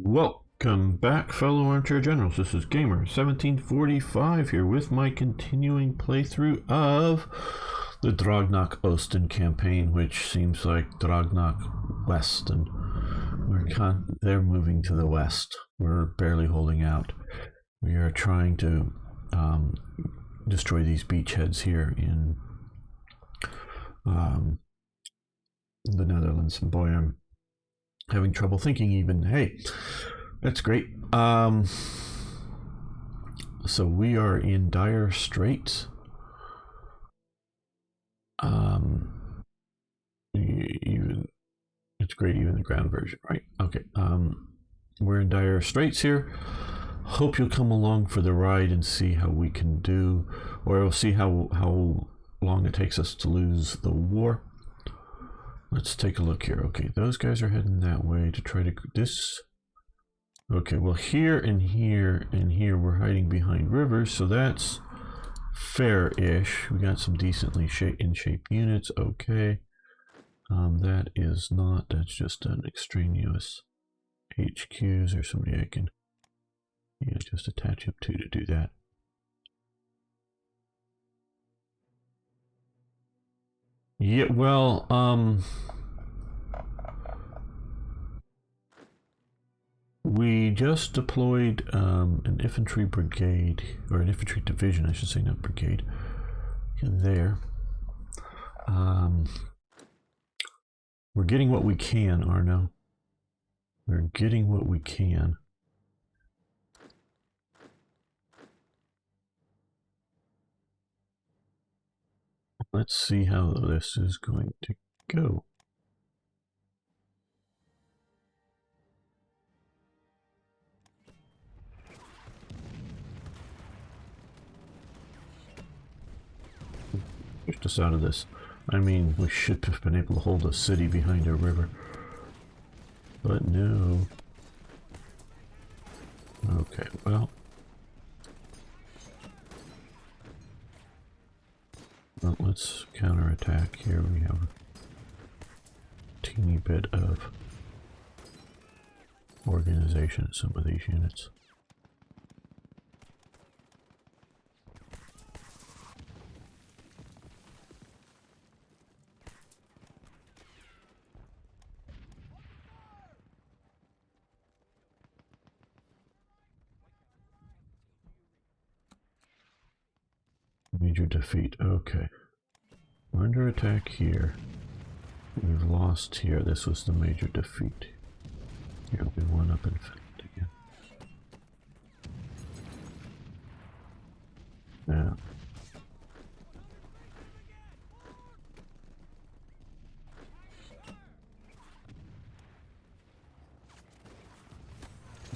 Welcome back, fellow armchair generals. This is Gamer 1745 here with my continuing playthrough of the Drang nach Osten campaign, which seems like Drang nach Westen. They're moving to the west. We're barely holding out. We are trying to destroy these beachheads here in the Netherlands, and boy, I'm having trouble thinking even. Hey, that's great. So we are in dire straits. Even it's great, even the ground version, right? Okay. We're in dire straits here. Hope you'll come along for the ride and see how we can do, or we'll see how long it takes us to lose the war. Let's take a look here. Okay, those guys are heading that way to try to this. Okay, well here and here and here we're hiding behind rivers, so that's fair-ish. We got some decently in shape units. Okay, that is not. That's just an extraneous HQs or somebody I can just attach up to do that. Yeah, well, we just deployed an infantry brigade, or an infantry division, I should say, not brigade, there. We're getting what we can, Arno. We're getting what we can. Let's see how this is going to go. Pushed us out of this. I mean, we should have been able to hold a city behind a river. But no. Okay, well. Well, let's counterattack here. We have a teeny bit of organization in some of these units. Major defeat. Okay. We're under attack here. We've lost here. This was the major defeat. Here we won up in Finland again. Now.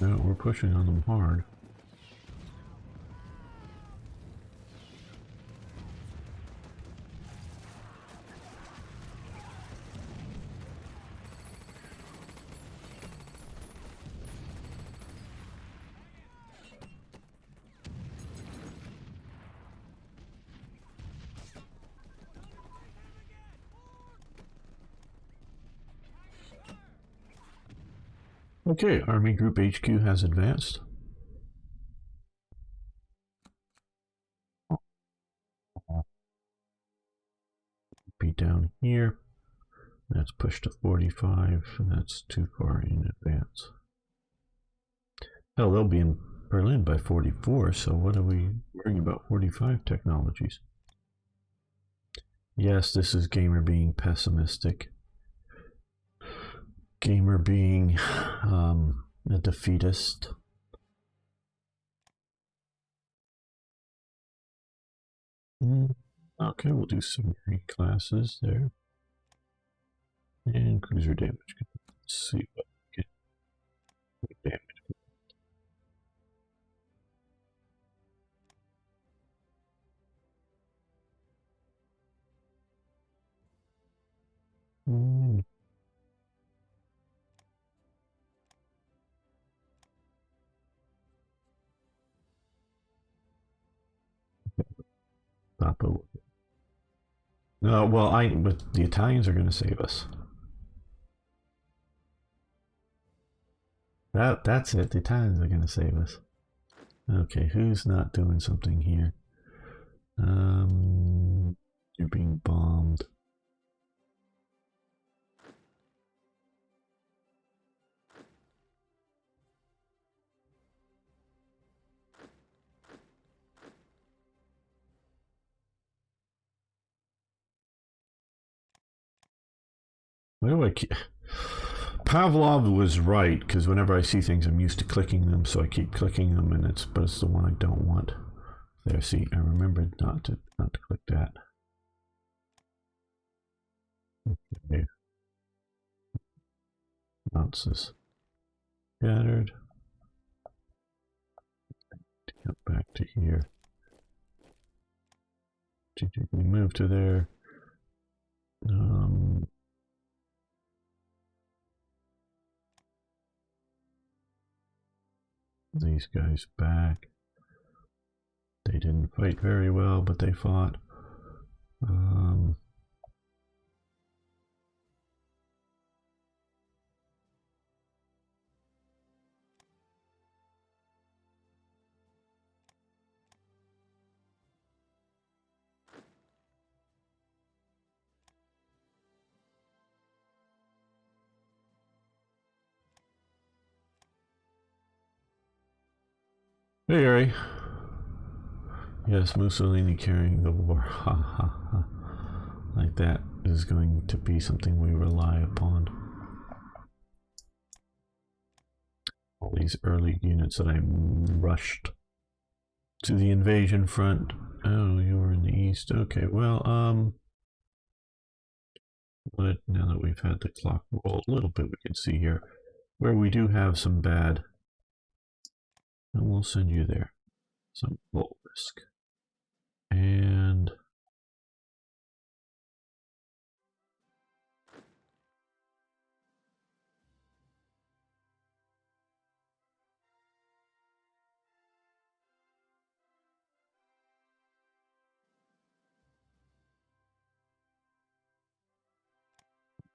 No, we're pushing on them hard. Okay, Army Group HQ has advanced. Be down here. That's pushed to 45, and that's too far in advance. Hell, they'll be in Berlin by 44, so what are we worrying about 45 technologies? Yes, this is Gamer being pessimistic. Gamer being a defeatist. Okay, we'll do some great classes there. And cruiser damage. Let's see what we get. Damage. Papa. No, well, but the Italians are going to save us. That's it. The Italians are going to save us. Okay, who's not doing something here? You're being bombed. Why do I keep... Pavlov was right, because whenever I see things, I'm used to clicking them, so I keep clicking them, and it's the one I don't want. There, see, I remembered not to click that. Okay. Bounces scattered. Get back to here. We move to there. These guys back. They didn't fight very well, but they fought. Hey, Harry. Yes, Mussolini carrying the war. Ha ha ha. Like that is going to be something we rely upon. All these early units that I rushed to the invasion front. Oh, you were in the east. Okay, well, now that we've had the clock roll a little bit, we can see here where we do have some bad. And we'll send you there. Some low risk. And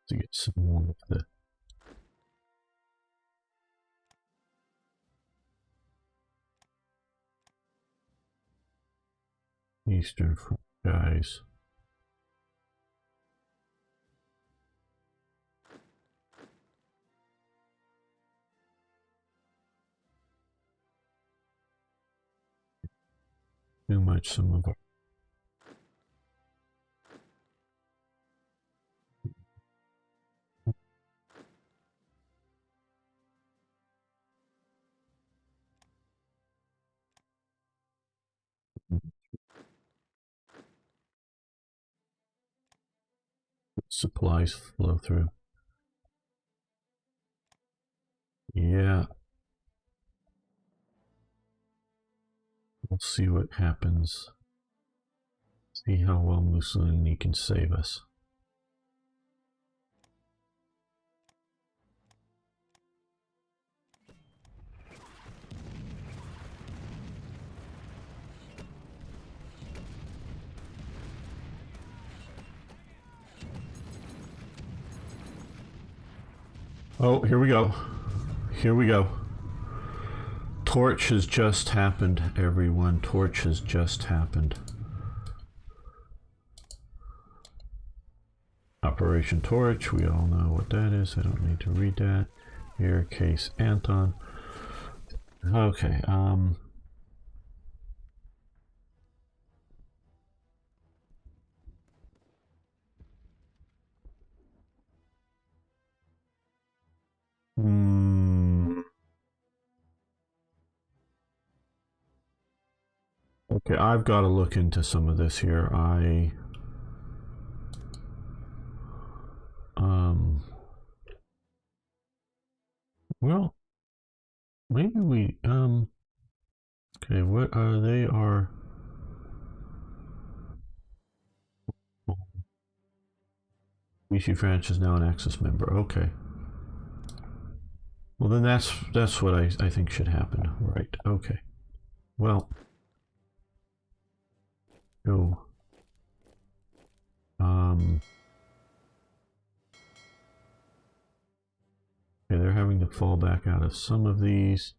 to get some more of the Eastern Front guys. Too much some of our supplies flow through. Yeah. We'll see what happens. See how well Mussolini can save us. Oh, here we go. Here we go. Torch has just happened, everyone. Torch has just happened. Operation Torch, we all know what that is. I don't need to read that. Here, case Anton. Okay, okay, I've got to look into some of this here. Well, maybe we, okay, what are they are, Vichy France is now an Axis member, okay. Well, then that's what I think should happen, right, okay. Well, go. Okay, they're having to fall back out of some of these.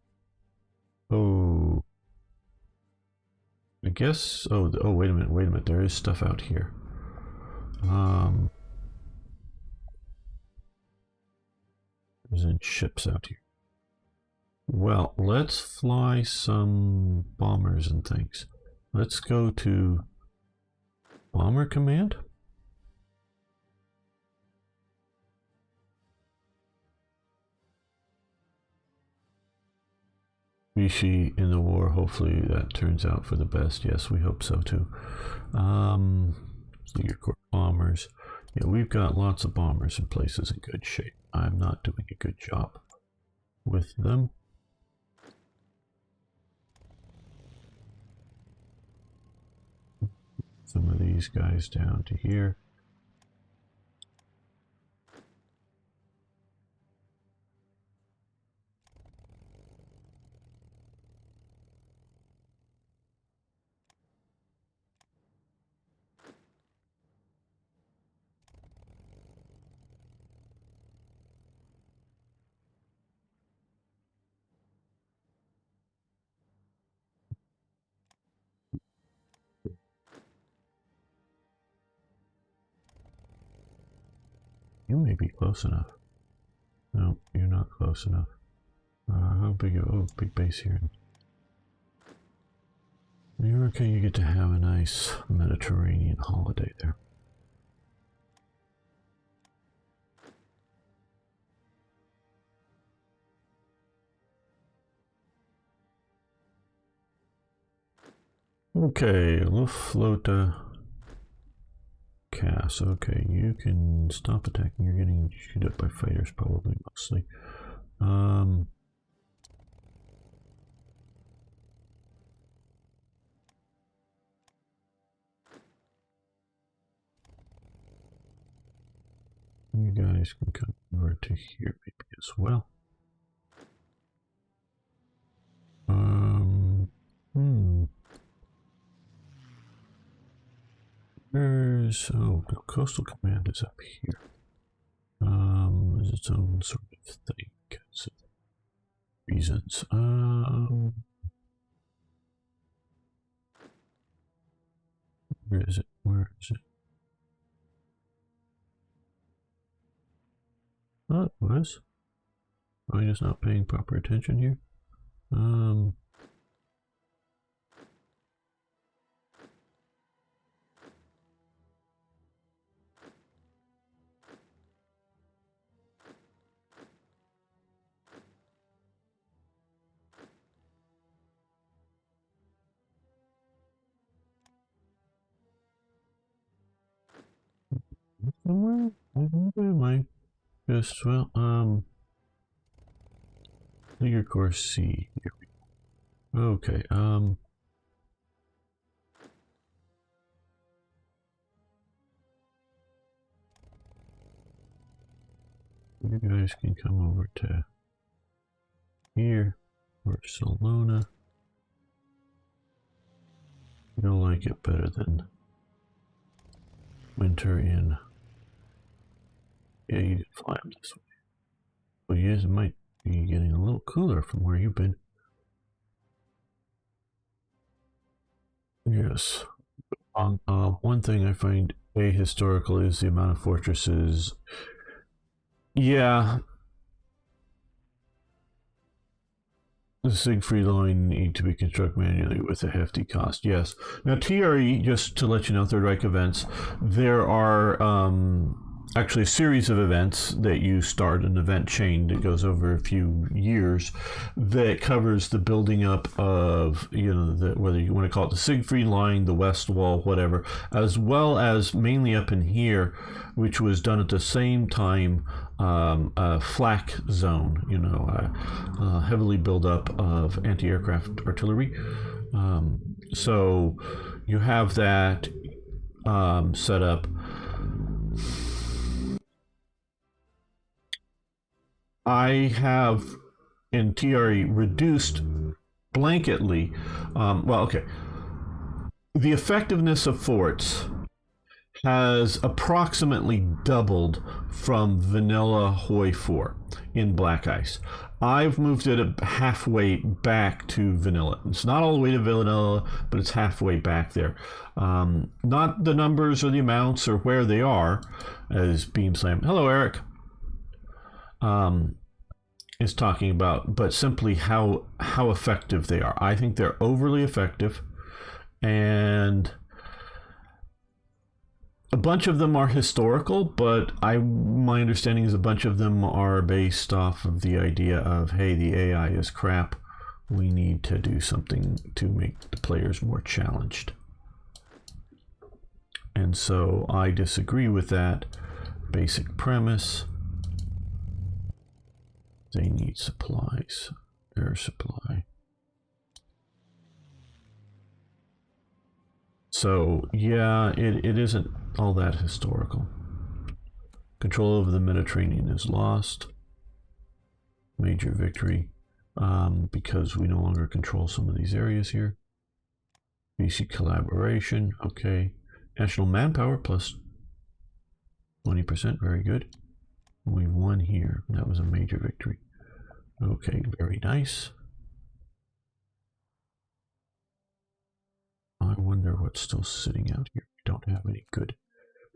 Oh, I guess. Oh, wait a minute, wait a minute. There is stuff out here. There's ships out here. Well, let's fly some bombers and things. Let's go to Bomber Command. Vichy in the war. Hopefully that turns out for the best. Yes, we hope so too. So your core bombers. Yeah, we've got lots of bombers in places in good shape. I'm not doing a good job with them. Some of these guys down to here. You may be close enough. No, you're not close enough. How big? Oh, big base here. You're okay. You get to have a nice Mediterranean holiday there. Okay, Luftflotte Cass. Okay, you can stop attacking. You're getting shoot up by fighters, probably mostly. You guys can come over to here maybe as well. Where's the coastal command is up here. Is its own sort of thing because of reasons. Where is it? Where is it? Oh, it was. Am I just not paying proper attention here? Somewhere? Am I just, well, Leader Course C. Here we go. Okay, you guys can come over to here, Barcelona. You'll like it better than winter in. Yeah, you can fly them this way. Well, yes, it might be getting a little cooler from where you've been. Yes. One thing I find ahistorical is the amount of fortresses. Yeah. The Siegfried line need to be constructed manually with a hefty cost. Yes. Now, TRE, just to let you know, Third Reich events, there are actually a series of events that you start an event chain that goes over a few years that covers the building up of, you know, whether you want to call it the Siegfried line, the West Wall, whatever, as well as mainly up in here, which was done at the same time, a flak zone, you know, heavily built up of anti-aircraft artillery. So you have that set up. I have in TRE reduced blanketly, well, okay, the effectiveness of forts has approximately doubled from vanilla Hoi 4 in black ice. I've moved it halfway back to vanilla. It's not all the way to vanilla, but it's halfway back there. Not the numbers or the amounts or where they are, as Beam Slam. Hello, Eric. Is talking about, but simply how effective they are. I think they're overly effective, and a bunch of them are historical, but my understanding is a bunch of them are based off of the idea of, hey, the AI is crap. We need to do something to make the players more challenged. And so I disagree with that basic premise. They need supplies. Air supply. So yeah, it isn't all that historical. Control over the Mediterranean is lost. Major victory, because we no longer control some of these areas here. BC collaboration, okay. National manpower plus 20%, very good. We won here. That was a major victory. Okay, very nice. I wonder what's still sitting out here. We don't have any good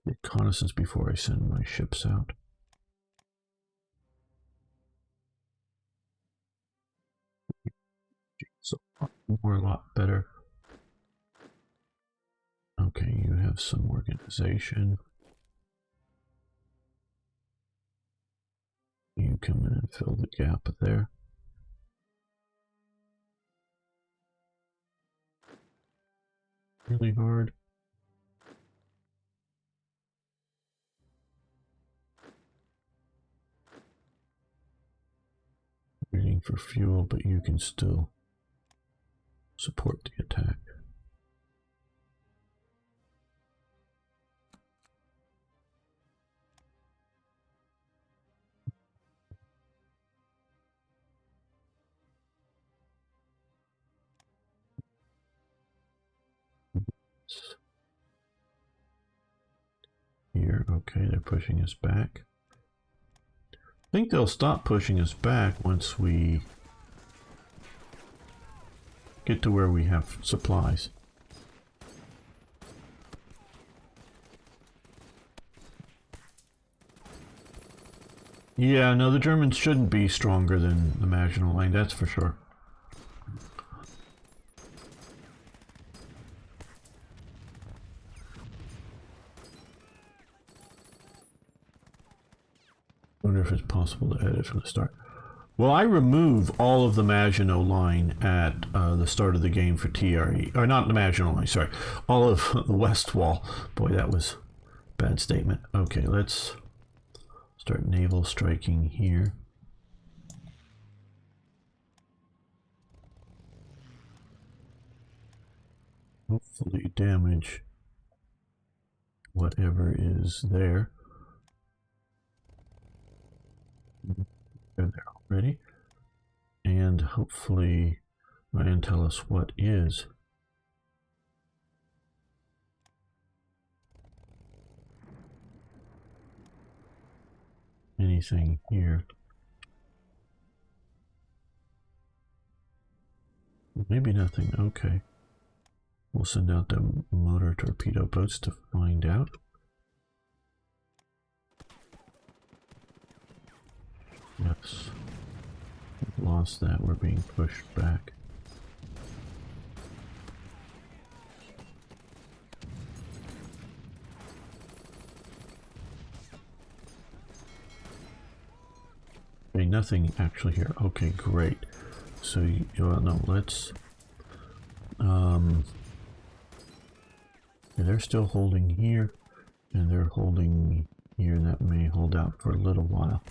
reconnaissance before I send my ships out. So we're a lot better. Okay, you have some organization. You come in and fill the gap there. Really hard. Waiting for fuel, but you can still support the attack. Here, okay, they're pushing us back. I think they'll stop pushing us back once we get to where we have supplies. Yeah, no, the Germans shouldn't be stronger than the Maginot Line, that's for sure. I wonder if it's possible to edit from the start. Well, I remove all of the Maginot Line at the start of the game for TRE. Or not the Maginot Line, sorry. All of the West Wall. Boy, that was a bad statement. Okay, let's start naval striking here. Hopefully damage whatever is there. They're there already. And hopefully Ryan tell us what is. Anything here. Maybe nothing, okay. We'll send out the motor torpedo boats to find out. Yes. We've lost that, we're being pushed back. Okay, nothing actually here. Okay, great. So, no, let's... they're still holding here, and they're holding here, and that may hold out for a little while.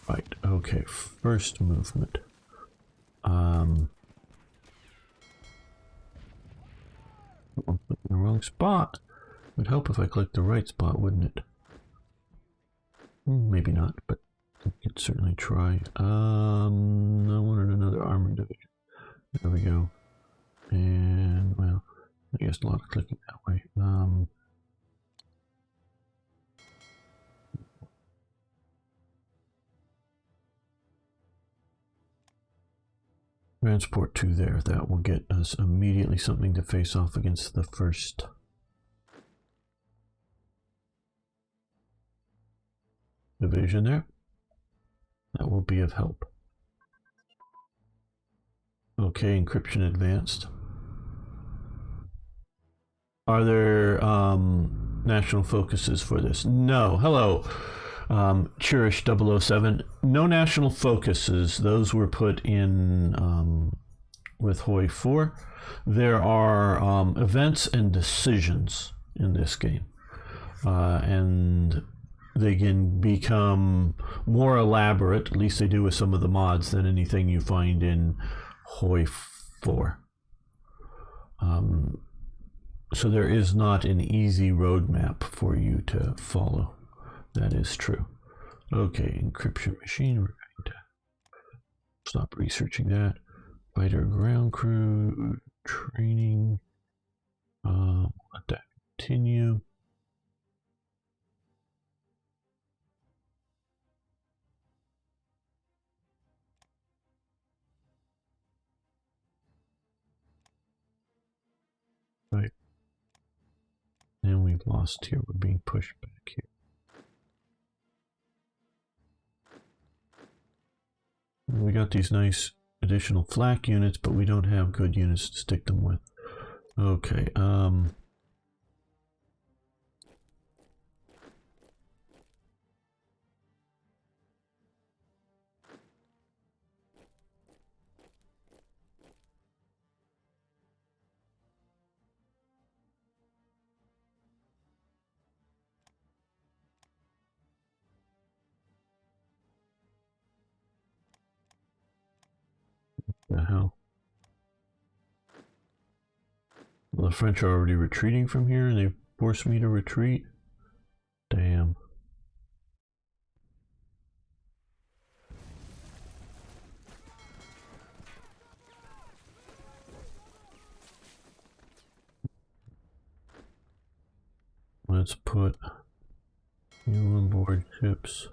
Right, okay, first movement. I'm in the wrong spot. It would help if I clicked the right spot, wouldn't it? Maybe not, but I could certainly try. I wanted another armored division. There we go. And, well, I guess a lot of clicking that way. Transport 2 there. That will get us immediately something to face off against the first division there. That will be of help. Okay, encryption advanced. Are there national focuses for this? No. Hello, Churish 007. No national focuses. Those were put in with Hoi 4. There are events and decisions in this game. And they can become more elaborate, at least they do with some of the mods, than anything you find in Hoi 4. So there is not an easy roadmap for you to follow. That is true. Okay, encryption machine. We're going to stop researching that. Fighter ground crew training. Let that continue. Right. And we've lost here. We're being pushed back here. We got these nice additional flak units, but we don't have good units to stick them with. Okay, the hell? Well, the French are already retreating from here, and they forced me to retreat. Damn. Let's put you on board ships.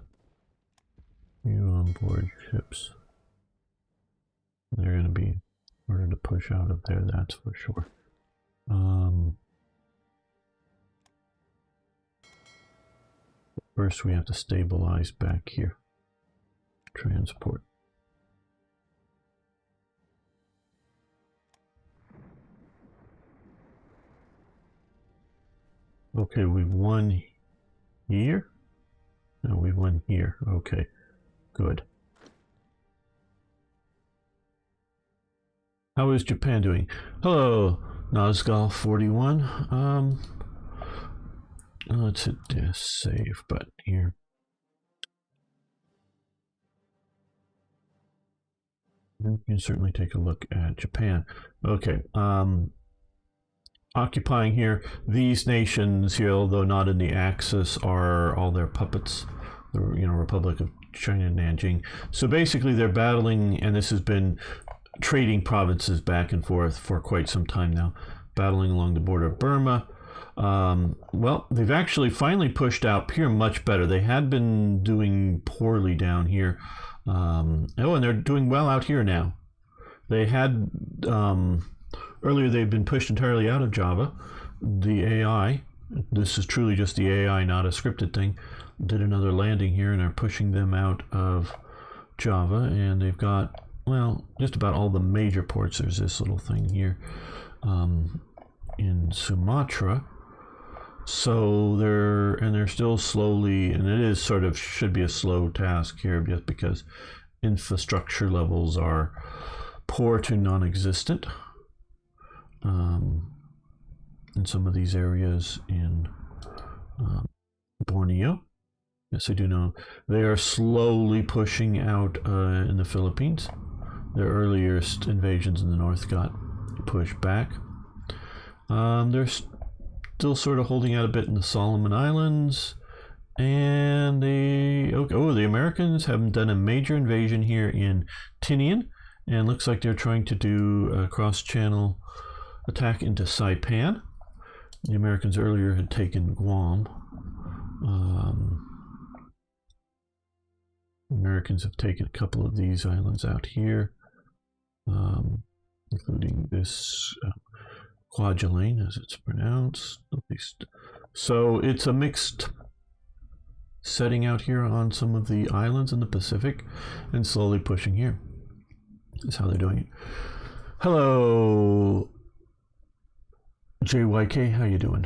You on board ships. They're going to be harder to push out of there, that's for sure. First we have to stabilize back here. Transport. Okay, we've won here? No, we won here. Okay, good. How is Japan doing? Hello, Nazgal 41. Let's hit this save button here. You can certainly take a look at Japan. Okay, occupying here, these nations here, although not in the Axis, are all their puppets. The Republic of China and Nanjing. So basically they're battling, and this has been trading provinces back and forth for quite some time now, battling along the border of Burma. Well, they've actually finally pushed out here much better. They had been doing poorly down here. And they're doing well out here now. They had earlier they've been pushed entirely out of Java. The AI, this is truly just the AI, not a scripted thing, did another landing here and are pushing them out of Java, and they've got, well, just about all the major ports. There's this little thing here in Sumatra. So they're still slowly, and it is sort of should be a slow task here just because infrastructure levels are poor to non-existent in some of these areas in Borneo. Yes, I do know. They are slowly pushing out in the Philippines. Their earliest invasions in the north got pushed back. They're still sort of holding out a bit in the Solomon Islands. And the Americans have done a major invasion here in Tinian. And looks like they're trying to do a cross-channel attack into Saipan. The Americans earlier had taken Guam. Americans have taken a couple of these islands out here. including this Kwajalein, as it's pronounced, at least. So it's a mixed setting out here on some of the islands in the Pacific, and slowly pushing here. That's how they're doing it. Hello, JYK, how you doing?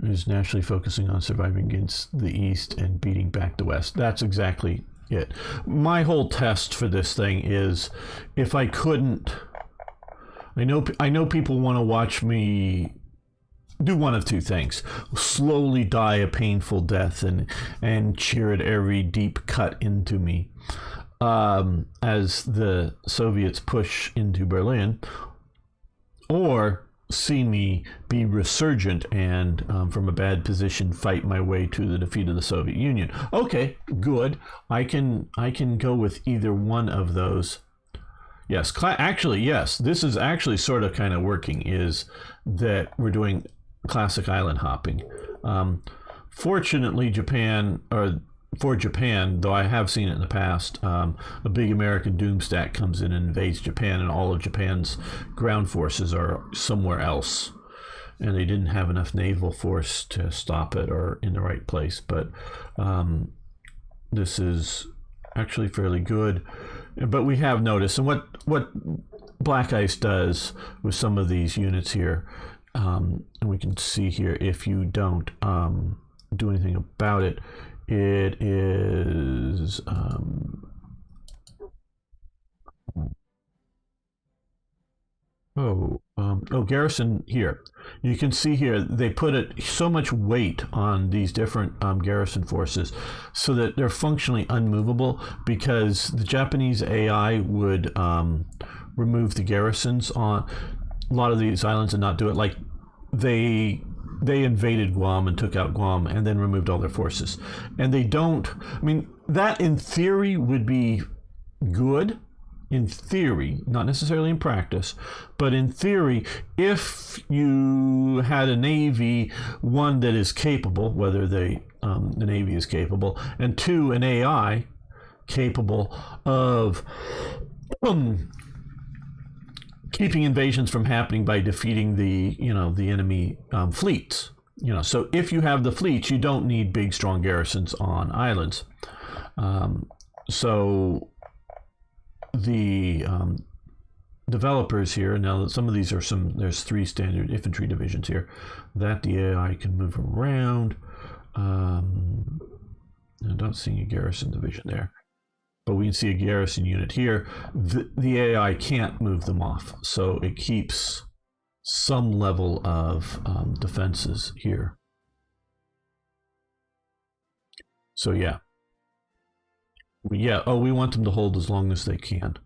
Is naturally focusing on surviving against the East and beating back the West. That's exactly it. My whole test for this thing is, if I couldn't, I know people want to watch me do one of two things: slowly die a painful death and cheer at every deep cut into me as the Soviets push into Berlin, or see me be resurgent and from a bad position fight my way to the defeat of the Soviet Union. Okay, good. I can go with either one of those. Yes, actually, yes. This is actually sort of kind of working. Is that we're doing classic island hopping. Fortunately, for Japan, though I have seen it in the past, a big American doomstack comes in and invades Japan, and all of Japan's ground forces are somewhere else, and they didn't have enough naval force to stop it or in the right place. But this is actually fairly good. But we have noticed, and what Black Ice does with some of these units here, and we can see here, if you don't do anything about it, it is garrison here. You can see here they put so much weight on these different garrison forces so that they're functionally unmovable, because the Japanese AI would remove the garrisons on a lot of these islands and not do it. Like they invaded Guam and took out Guam and then removed all their forces. And they don't, I mean, that in theory would be good. In theory, not necessarily in practice, but in theory, if you had a Navy, one that is capable, whether the Navy is capable, and two, an AI capable of keeping invasions from happening by defeating the enemy fleets. So if you have the fleets, you don't need big, strong garrisons on islands. So the developers here, now some of these are there's 3 standard infantry divisions here that the AI can move around. I'm not seeing a garrison division there, but we can see a garrison unit here. The AI can't move them off, so it keeps some level of defenses here. So yeah. We want them to hold as long as they can.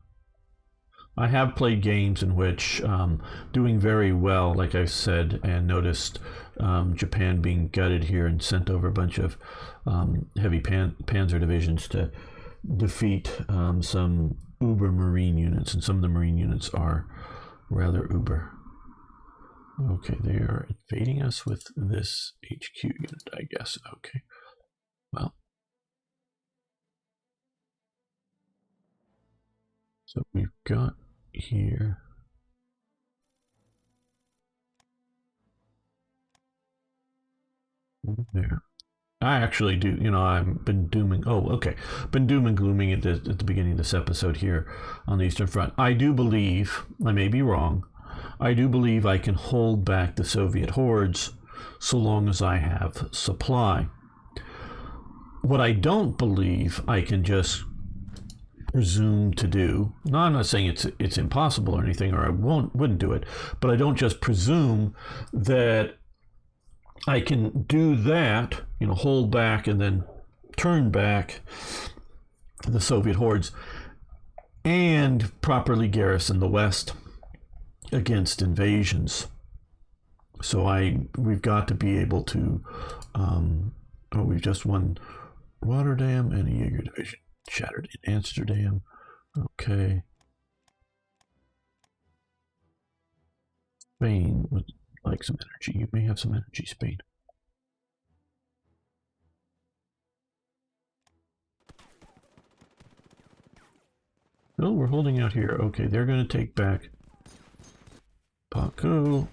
I have played games in which doing very well, like I said, and noticed Japan being gutted here and sent over a bunch of heavy panzer divisions to defeat some uber marine units, and some of the marine units are rather uber. Okay, they are invading us with this HQ unit, I guess. Okay, well. So we've got here there. I actually do, I've been doom and glooming at the beginning of this episode here on the Eastern Front. I do believe, I may be wrong, I do believe I can hold back the Soviet hordes so long as I have supply. What I don't believe I can just presume to do. No, I'm not saying it's impossible or anything, or I wouldn't do it, but I don't just presume that I can do that, hold back and then turn back the Soviet hordes and properly garrison the West against invasions. So we've got to be able to we've just won Rotterdam and a Jaeger division. Shattered in Amsterdam. Okay. Spain would like some energy. You may have some energy, Spain. Oh, we're holding out here. Okay, they're going to take back Baku.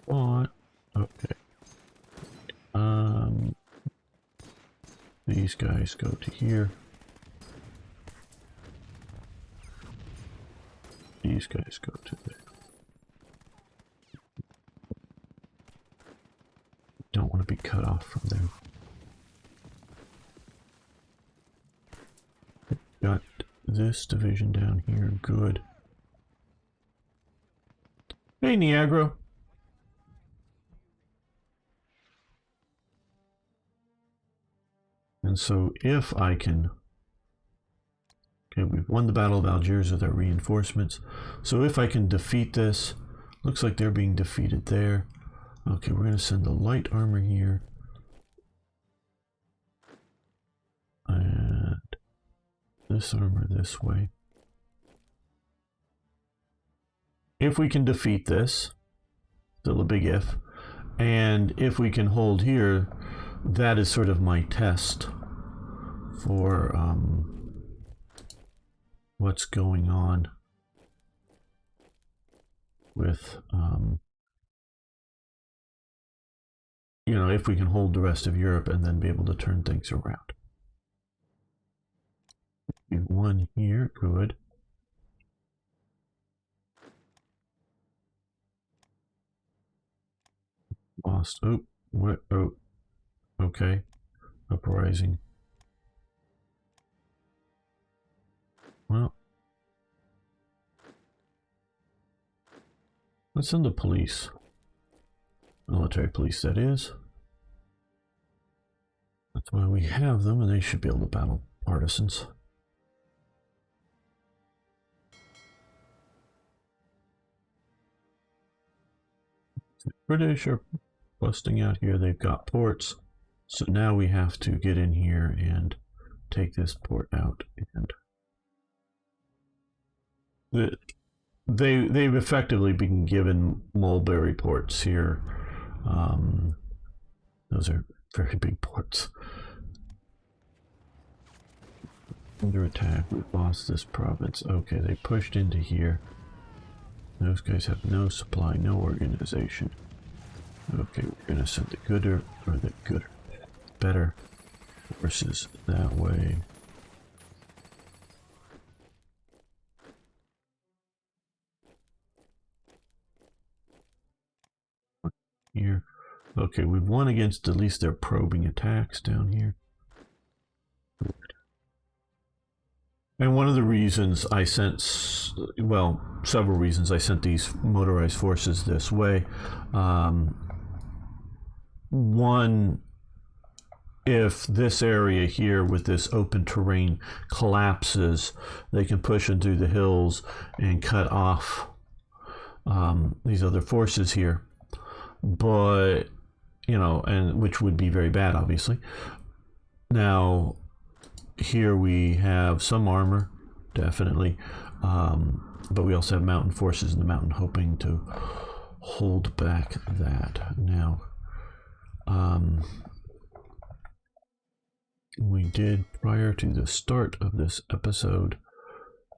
What? Okay. These guys go to here. These guys go to there. Don't want to be cut off from them. Got this division down here. Good. Hey, Niagara. And so if I can... Okay, we've won the Battle of Algiers with our reinforcements. So if I can defeat this, looks like they're being defeated there. Okay, we're going to send the light armor here. And this armor this way. If we can defeat this, still a big if, and if we can hold here, that is sort of my test for what's going on with, you know, if we can hold the rest of Europe and then be able to turn things around. One here, good. Lost. Oh, what? Oh, okay. Uprising. Well, let's send the police. Military police, that is. That's why we have them, and they should be able to battle partisans. The British are busting out here. They've got ports. So now we have to get in here and take this port out. And they've effectively been given mulberry ports here. Those are very big ports. Under attack, we've lost this province. Okay, they pushed into here. Those guys have no supply, no organization. Okay, we're gonna send the better forces that way. Here. Okay, we've won against at least their probing attacks down here. And one of the reasons I sent, well, several reasons I sent these motorized forces this way. One, if this area here with this open terrain collapses, they can push into the hills and cut off these other forces here. But, you know, and which would be very bad, obviously. Now, here we have some armor, definitely, but we also have mountain forces in the mountain hoping to hold back that. Now, we did, prior to the start of this episode,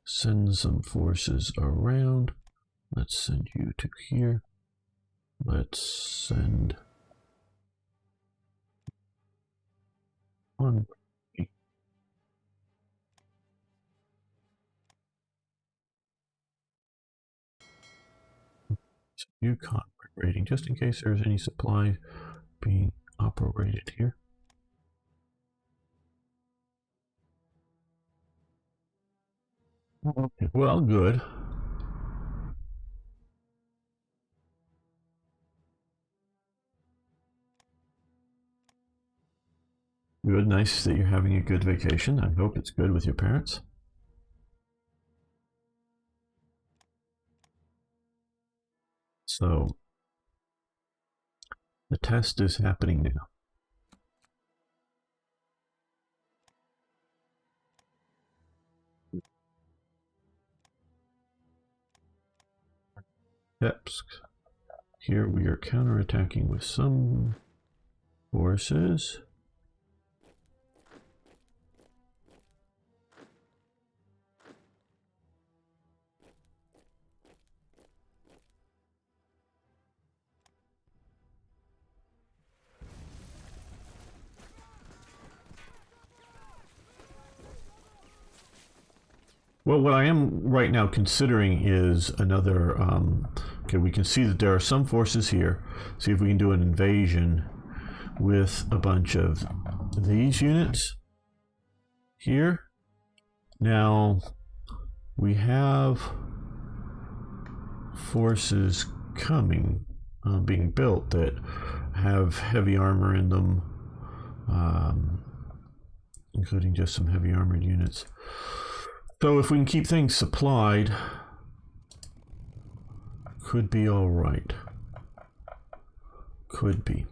send some forces around. Let's send you to here. Let's send one. Yukon rating, just in case there's any supply being operated here. Okay, well, good. Good, nice that you're having a good vacation. I hope it's good with your parents. So, the test is happening now. Steps. Here we are counterattacking with some forces. Well, what I am right now considering is another. Okay, we can see that there are some forces here. See if we can do an invasion with a bunch of these units here. Now, we have forces coming, being built that have heavy armor in them, including just some heavy armored units. So if we can keep things supplied, could be all right. Could be.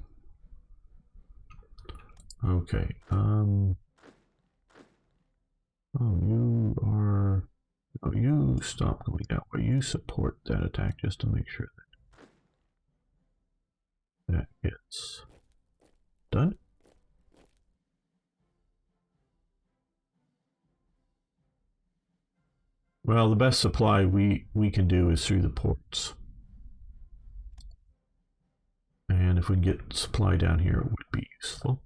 Okay. Oh, you are. Oh, you stop going that way. You support that attack just to make sure that gets done. Well, the best supply we can do is through the ports. And if we can get supply down here, it would be useful.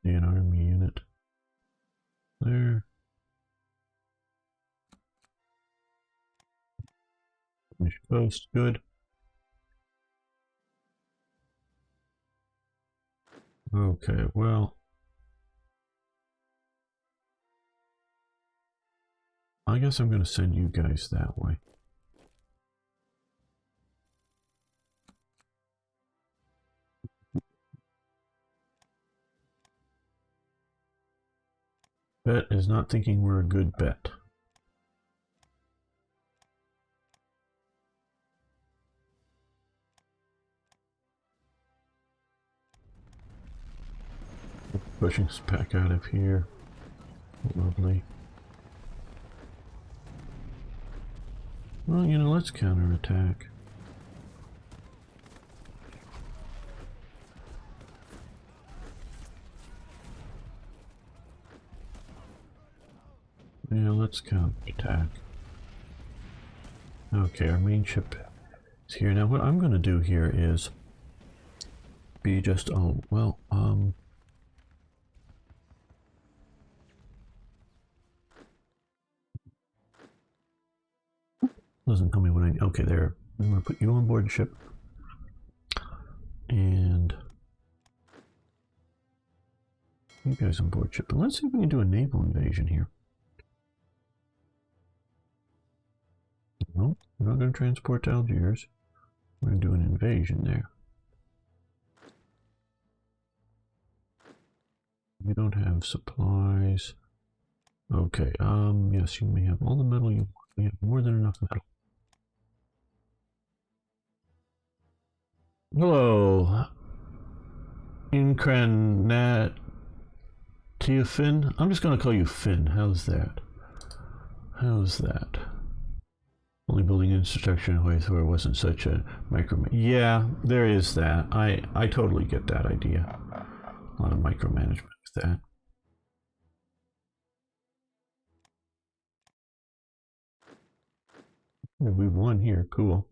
An army unit there. Finish coast, good. Okay, well, I guess I'm going to send you guys that way. Bet is not thinking we're a good bet. Pushing us back out of here. Lovely. Well, you know, let's counterattack. Yeah, let's counterattack. Okay, our main ship is here. Now what I'm going to do here is be just, oh, well, doesn't tell me what I, okay, there. I'm going to put you on board the ship. And you guys on board ship. But let's see if we can do a naval invasion here. No, we're not going to transport to Algiers. We're going to do an invasion there. You don't have supplies. Okay, yes, you may have all the metal you want. We have more than enough metal. Hello, Incranat Finn. I'm just going to call you Finn. How's that? How's that? Only building infrastructure in a way where it wasn't such a micro. Yeah, there is that. I totally get that idea. A lot of micromanagement with that. Yeah, we won here. Cool.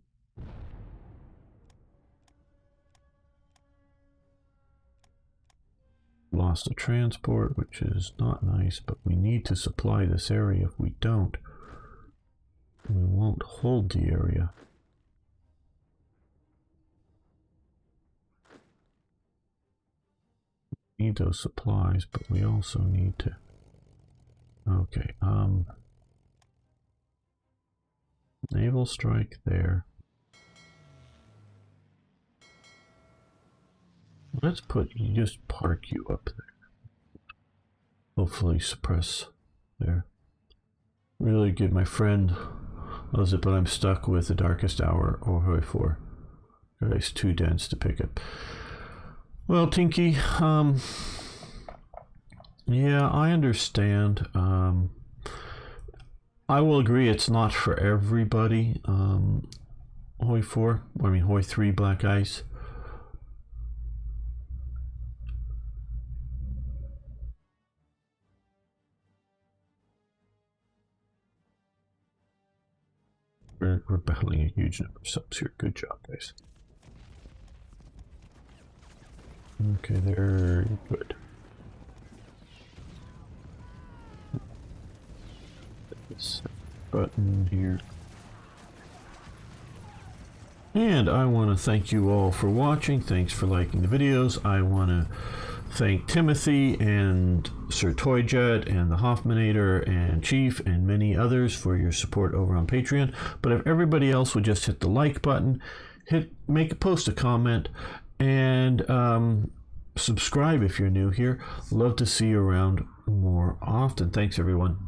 Lost a transport, which is not nice, but we need to supply this area. If we don't, we won't hold the area. We need those supplies, but we also need to. Okay, naval strike there. Let's put, you just park you up there. Hopefully suppress there. Really good, my friend loves it, but I'm stuck with the darkest hour or 4. It's too dense to pick up. Well, Tinky, yeah, I understand. I will agree it's not for everybody. Hoi 4, I mean Hoi 3 black ice. We're battling a huge number of subs here. Good job, guys. Okay, they're good. This button here. And I want to thank you all for watching. Thanks for liking the videos. I want to thank Timothy and Sir Toyjet and the Hoffmanator and Chief and many others for your support over on Patreon. But if everybody else would just hit the like button, post a comment, and subscribe if you're new here. Love to see you around more often. Thanks, everyone.